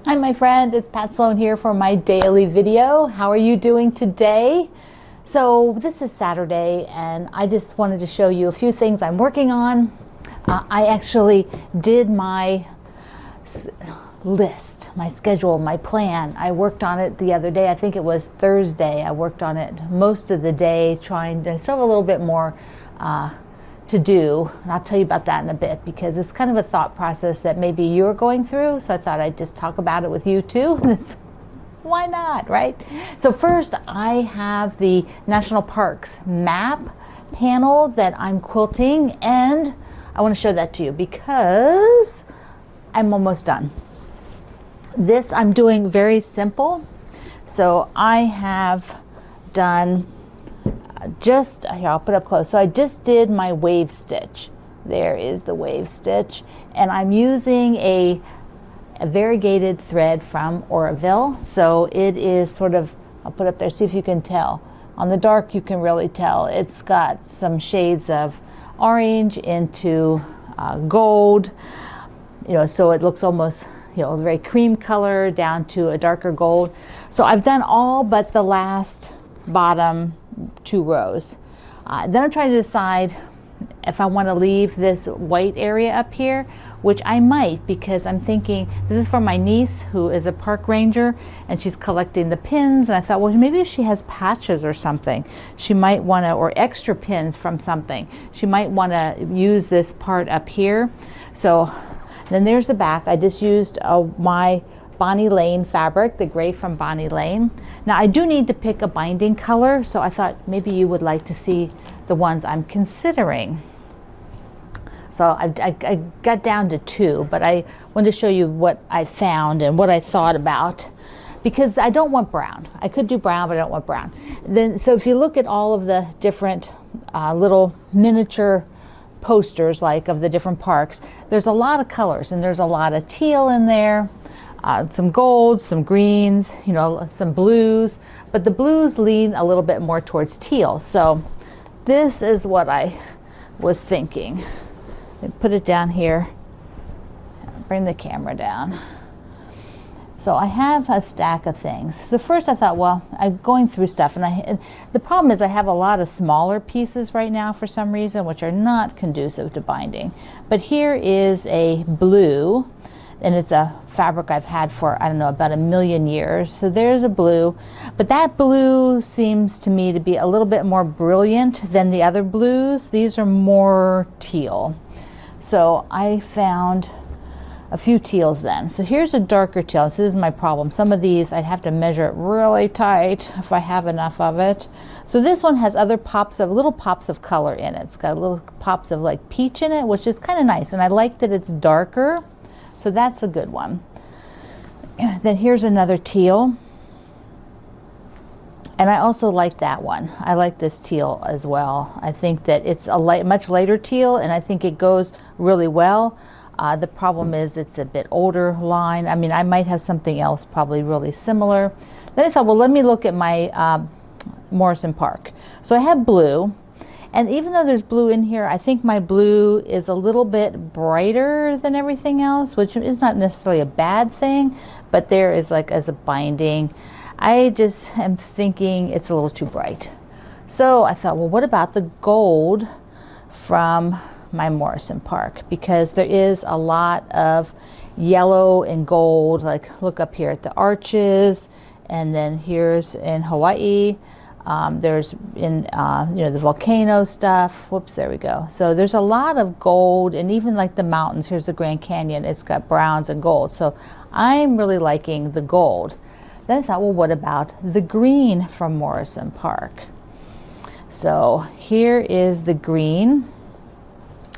Hi my friend, it's Pat Sloan here for my daily video. How are you doing today? So this is Saturday and I just wanted to show you a few things I'm working on. I actually did my list, my schedule, my plan. I worked on it the other day. I think it was Thursday. I worked on it most of the day trying to, I still have a little bit more to do, and I'll tell you about that in a bit because it's kind of a thought process that maybe you're going through, so I thought I'd just talk about it with you too. Why not, right? So first I have the National Parks map panel that I'm quilting, and I want to show that to you because I'm almost done. This I'm doing very simple. So I have done just, here, I'll put up close. So I just did my wave stitch. There is the wave stitch, and I'm using a variegated thread from Oroville. So it is sort of, I'll put up there, see if you can tell. On the dark you can really tell. It's got some shades of orange into gold, you know, so it looks almost, you know, very cream color down to a darker gold. So I've done all but the last bottom 2 rows. Then I'm trying to decide if I want to leave this white area up here, which I might, because I'm thinking this is for my niece who is a park ranger and she's collecting the pins, and I thought, well, maybe if she has patches or something, she might want to, or extra pins from something, she might want to use this part up here. So then there's the back. I just used my Bonnie Lane fabric, the gray from Bonnie Lane. Now I do need to pick a binding color, so I thought maybe you would like to see the ones I'm considering. So I got down to 2, but I wanted to show you what I found and what I thought about, because I don't want brown. I could do brown, but I don't want brown. Then, so if you look at all of the different little miniature posters, like of the different parks, there's a lot of colors, and there's a lot of teal in there. Some golds, some greens, you know, some blues, but the blues lean a little bit more towards teal. So this is what I was thinking. Put it down here, bring the camera down. So I have a stack of things. So first I thought, well, I'm going through stuff, and the problem is I have a lot of smaller pieces right now for some reason, which are not conducive to binding. But here is a blue, and it's a fabric I've had for, I don't know, about 1,000,000 years. So there's a blue, but that blue seems to me to be a little bit more brilliant than the other blues. These are more teal. So I found a few teals then. So here's a darker teal. So this is my problem. Some of these I'd have to measure it really tight if I have enough of it. So this one has other pops of, little pops of color in it. It's got little pops of like peach in it, which is kind of nice. And I like that it's darker. So that's a good one. Then here's another teal. And I also like that one. I like this teal as well. I think that it's a much lighter teal, and I think it goes really well. The problem is it's a bit older line. I mean, I might have something else probably really similar. Then I thought, well, let me look at my Morrison Park. So I have blue. And even though there's blue in here, I think my blue is a little bit brighter than everything else, which is not necessarily a bad thing, but there is, like, as a binding, I just am thinking it's a little too bright. So I thought, well, what about the gold from my Morrison Park? Because there is a lot of yellow and gold, like look up here at the arches, and then here's in Hawaii. There's in, you know, the volcano stuff. Whoops, there we go. So there's a lot of gold, and even like the mountains, here's the Grand Canyon, it's got browns and gold. So I'm really liking the gold. Then I thought, well, what about the green from Morrison Park? So here is the green.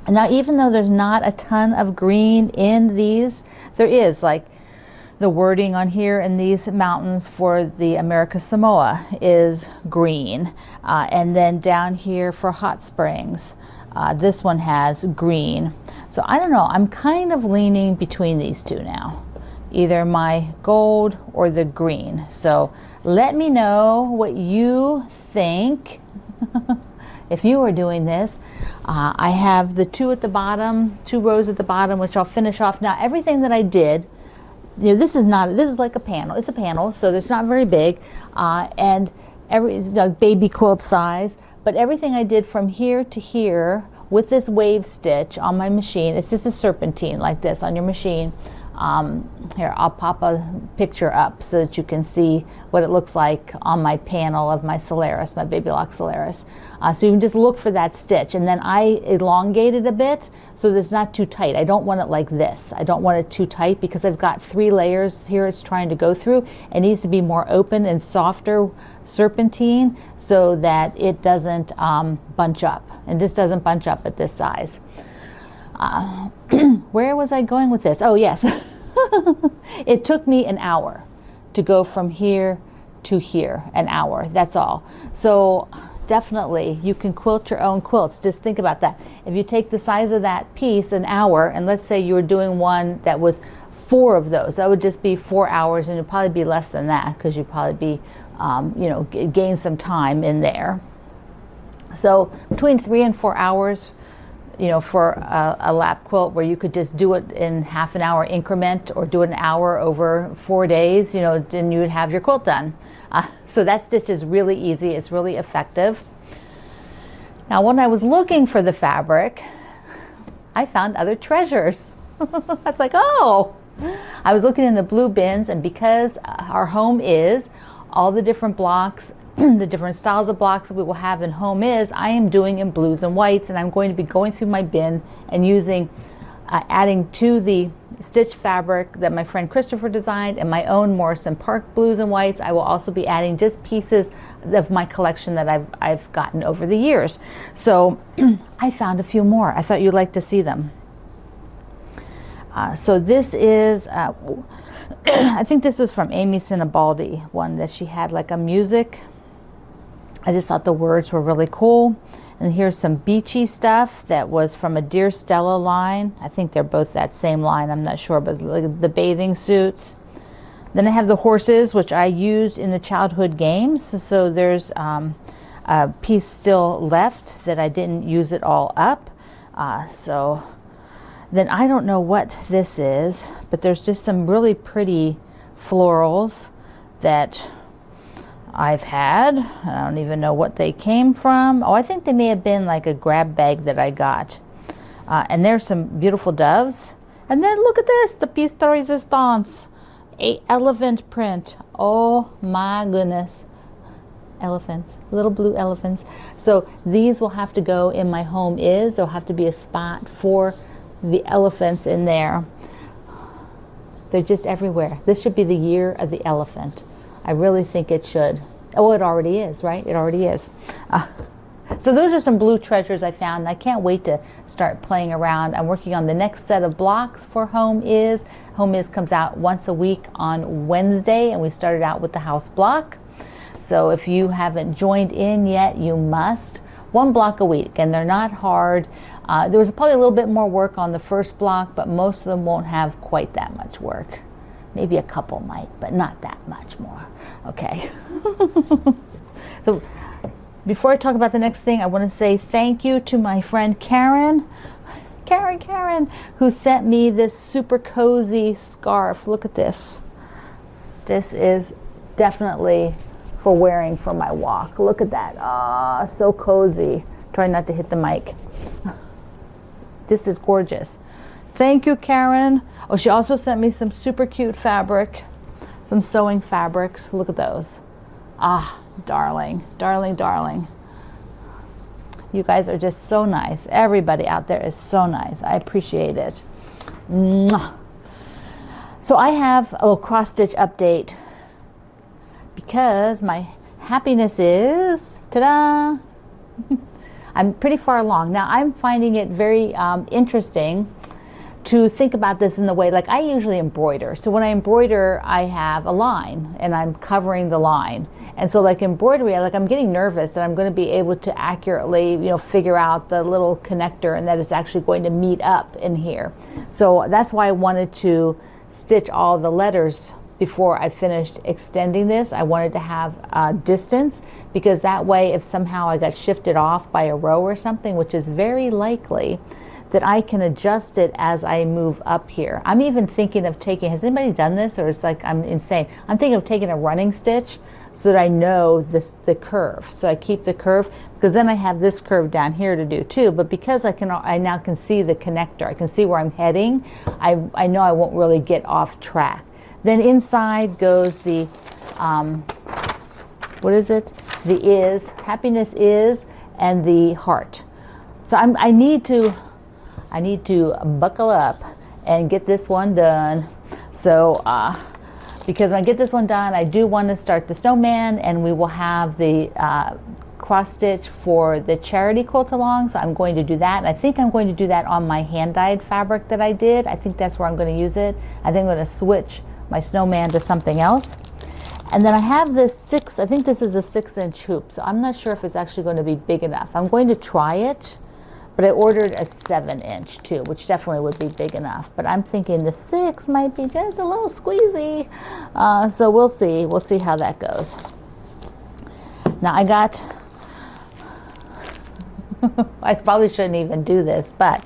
Now, even though there's not a ton of green in these, there is, like, the wording on here in these mountains for the America Samoa is green. And then down here for Hot Springs, this one has green. So I don't know, I'm kind of leaning between these two now, either my gold or the green. So let me know what you think. If you are doing this, I have the 2 at the bottom, 2 rows at the bottom, which I'll finish off. Now, everything that I did this is like a panel. It's a panel, so it's not very big, and like baby quilt size. But everything I did from here to here with this wave stitch on my machine, it's just a serpentine like this on your machine. Here, I'll pop a picture up so that you can see what it looks like on my panel of my Solaris, my Baby Lock Solaris. So you can just look for that stitch, and then I elongate it a bit so that it's not too tight. I don't want it like this. I don't want it too tight because I've got 3 layers here it's trying to go through. It needs to be more open and softer serpentine so that it doesn't bunch up, and this doesn't bunch up at this size. Where was I going with this? Oh, yes. It took me an hour to go from here to here, an hour, that's all. So definitely you can quilt your own quilts. Just think about that. If you take the size of that piece, an hour, and let's say you were doing one that was 4 of those, that would just be 4 hours, and it'd probably be less than that because you'd probably be, gain some time in there. So between 3 and 4 hours, for a lap quilt where you could just do it in half an hour increment or do it an hour over 4 days, then you would have your quilt done. So that stitch is really easy. It's really effective. Now, when I was looking for the fabric, I found other treasures. I was like, oh, I was looking in the blue bins, and because our home is all the different blocks, the different styles of blocks that we will have in home is, I am doing in blues and whites, and I'm going to be going through my bin and using, adding to the stitch fabric that my friend Christopher designed and my own Morrison Park blues and whites. I will also be adding just pieces of my collection that I've gotten over the years. So I found a few more. I thought you'd like to see them. So this is, I think this is from Amy Sinibaldi, one that she had like a music. I just thought the words were really cool. And here's some beachy stuff that was from a Dear Stella line. I think they're both that same line, I'm not sure, but the bathing suits. Then I have the horses, which I used in the childhood games. So there's a piece still left that I didn't use it all up. So then I don't know what this is, but there's just some really pretty florals that I've had. I don't even know what they came from. Oh, I think they may have been like a grab bag that I got. And there's some beautiful doves. And then look at this, the piece de resistance, a elephant print. Oh my goodness. Elephants, little blue elephants. So these will have to go in my home is. There'll have to be a spot for the elephants in there. They're just everywhere. This should be the year of the elephant. I really think it should. Oh, it already is, right? It already is. So those are some blue treasures I found. I can't wait to start playing around. I'm working on the next set of blocks for Home Is. Home Is comes out once a week on Wednesday, and we started out with the house block. So if you haven't joined in yet, you must. 1 block a week, and they're not hard. There was probably a little bit more work on the first block, but most of them won't have quite that much work. Maybe a couple might, but not that much more. Okay. So before I talk about the next thing, I want to say thank you to my friend Karen, who sent me this super cozy scarf. Look at this. This is definitely for wearing for my walk. Look at that. Ah, oh, so cozy. Try not to hit the mic. This is gorgeous. Thank you, Karen. Oh, she also sent me some super cute fabric, some sewing fabrics. Look at those. Ah, darling, darling, darling. You guys are just so nice. Everybody out there is so nice. I appreciate it. Mwah. So I have a little cross stitch update because my happiness is, ta-da, I'm pretty far along. Now I'm finding it very interesting to think about this in the way, like I usually embroider. So when I embroider, I have a line and I'm covering the line. And so like embroidery, I'm getting nervous that I'm going to be able to accurately, figure out the little connector and that it's actually going to meet up in here. So that's why I wanted to stitch all the letters before I finished extending this. I wanted to have a distance because that way if somehow I got shifted off by a row or something, which is very likely, that I can adjust it as I move up here. I'm even thinking of taking, has anybody done this, or it's like I'm insane? I'm thinking of taking a running stitch so that I know the curve. So I keep the curve, because then I have this curve down here to do too. But because I now can see the connector, I can see where I'm heading, I know I won't really get off track. Then inside goes the, what is it? The is, happiness is, and the heart. So I need to buckle up and get this one done. So, because when I get this one done, I do want to start the snowman, and we will have the cross stitch for the charity quilt along. So I'm going to do that. And I think I'm going to do that on my hand dyed fabric that I did. I think that's where I'm going to use it. I think I'm going to switch my snowman to something else. And then I have this I think this is a 6-inch hoop. So I'm not sure if it's actually going to be big enough. I'm going to try it. But I ordered a 7-inch too, which definitely would be big enough. But I'm thinking the 6 might be just a little squeezy. So we'll see. We'll see how that goes. Now I got, I probably shouldn't even do this, but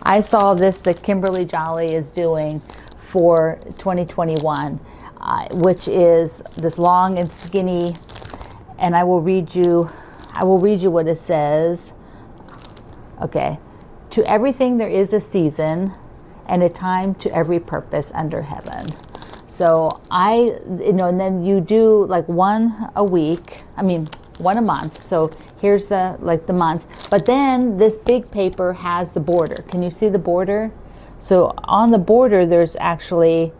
I saw this that Kimberly Jolly is doing for 2021, which is this long and skinny, and I will read you what it says. Okay, to everything there is a season, and a time to every purpose under heaven. So and then you do like one a week, one a month. So here's the month, but then this big paper has the border. Can you see the border? So on the border, there's actually,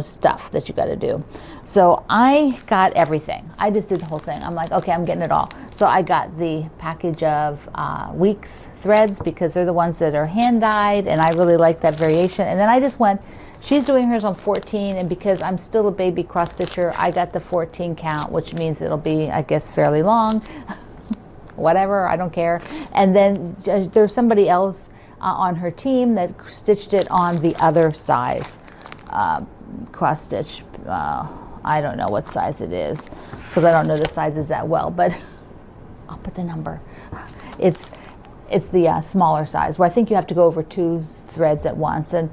stuff that you got to do. So I got everything. I just did the whole thing. I'm like, okay, I'm getting it all. So I got the package of Weeks threads, because they're the ones that are hand dyed, and I really like that variation. And then I just went, she's doing hers on 14, and because I'm still a baby cross stitcher, I got the 14 count, which means it'll be, I guess, fairly long. Whatever, I don't care. And then there's somebody else on her team that stitched it on the other size cross stitch. I don't know what size it is, because I don't know the sizes that well, but I'll put the number. It's the smaller size, where I think you have to go over 2 threads at once. And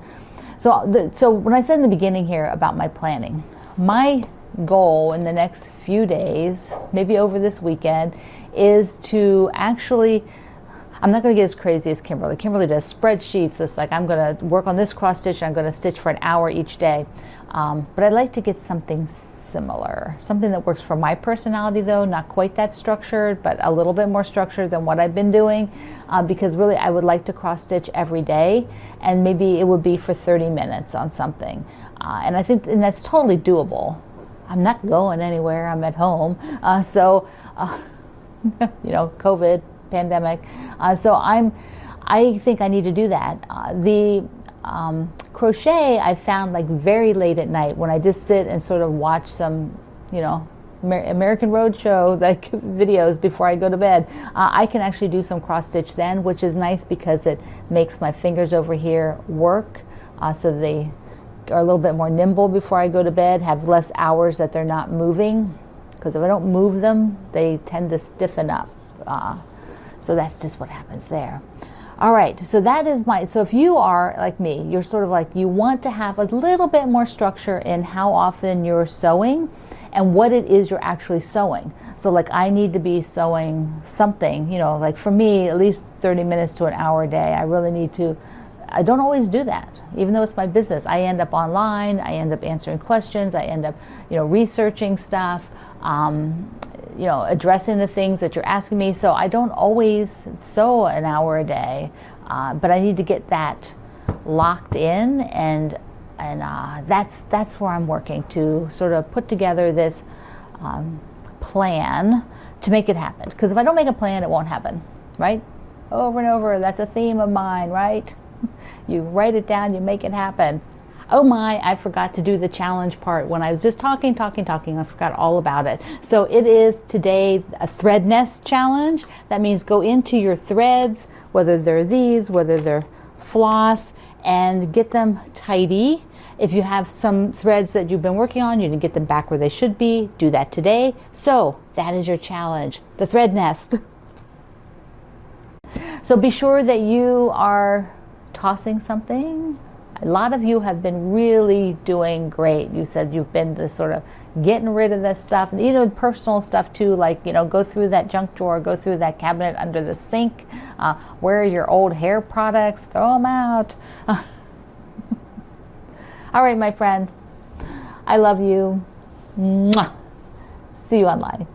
so when I said in the beginning here about my planning, my goal in the next few days, maybe over this weekend, is to actually, I'm not going to get as crazy as Kimberly. Kimberly does spreadsheets. It's like, I'm going to work on this cross stitch, and I'm going to stitch for an hour each day. But I'd like to get something similar, something that works for my personality, though, not quite that structured, but a little bit more structured than what I've been doing, because really I would like to cross stitch every day, and maybe it would be for 30 minutes on something. And I think that's totally doable. I'm not going anywhere. I'm at home. COVID, pandemic. So I think I need to do that. The crochet I found like very late at night, when I just sit and sort of watch some, American Roadshow like videos before I go to bed. I can actually do some cross stitch then, which is nice because it makes my fingers over here work, so they are a little bit more nimble before I go to bed, have less hours that they're not moving, because if I don't move them, they tend to stiffen up. So that's just what happens there. All right, so that is so if you are like me, you're sort of like, you want to have a little bit more structure in how often you're sewing and what it is you're actually sewing. So like, I need to be sewing something, like for me, at least 30 minutes to an hour a day. I really need to. I don't always do that, even though it's my business. I end up online, I end up answering questions, I end up, researching stuff, addressing the things that you're asking me. So I don't always sew an hour a day, but I need to get that locked in, and that's where I'm working to sort of put together this plan to make it happen. Because if I don't make a plan, it won't happen, right? Over and over, that's a theme of mine, right? You write it down, you make it happen. Oh my, I forgot to do the challenge part. When I was just talking, I forgot all about it. So it is today a thread nest challenge. That means go into your threads, whether they're these, whether they're floss, and get them tidy. If you have some threads that you've been working on, you need to get them back where they should be. Do that today. So that is your challenge, the thread nest. So be sure that you are tossing something. A lot of you have been really doing great. You said you've been the sort of getting rid of this stuff, and personal stuff too, like go through that junk drawer, go through that cabinet under the sink, where are your old hair products, throw them out. All right, my friend, I love you. Mwah. See you online.